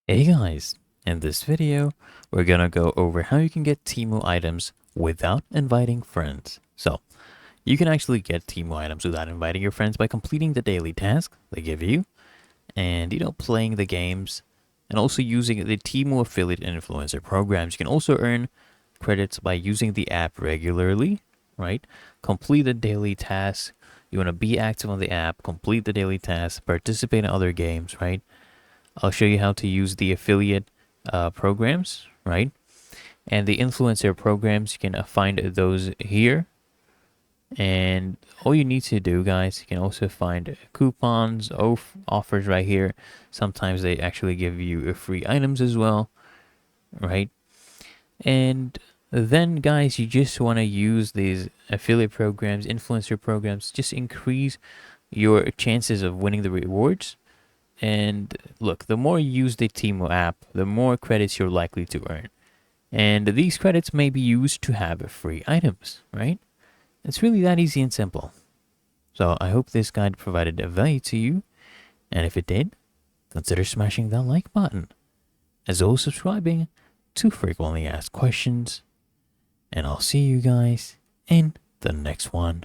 Hey guys, in this video, we're gonna go over how you can get Temu items without inviting friends. So, you can actually get Temu items without inviting your friends by completing the daily task they give you, and playing the games, and also using the Temu affiliate influencer programs. You can also earn credits by using the app regularly, right? Complete the daily task. You want to be active on the app, complete the daily task, participate in other games, right? I'll show you how to use the affiliate programs, right? And the influencer programs, you can find those here. And all you need to do, guys, you can also find coupons, offers right here. Sometimes they actually give you free items as well, right? And then, guys, you just want to use these affiliate programs, influencer programs, just increase your chances of winning the rewards. And look, the more you use the Temu app, the more credits you're likely to earn. And these credits may be used to have free items, right? It's really that easy and simple. So I hope this guide provided a value to you. And if it did, consider smashing that like button, as well as subscribing to frequently asked questions. And I'll see you guys in the next one.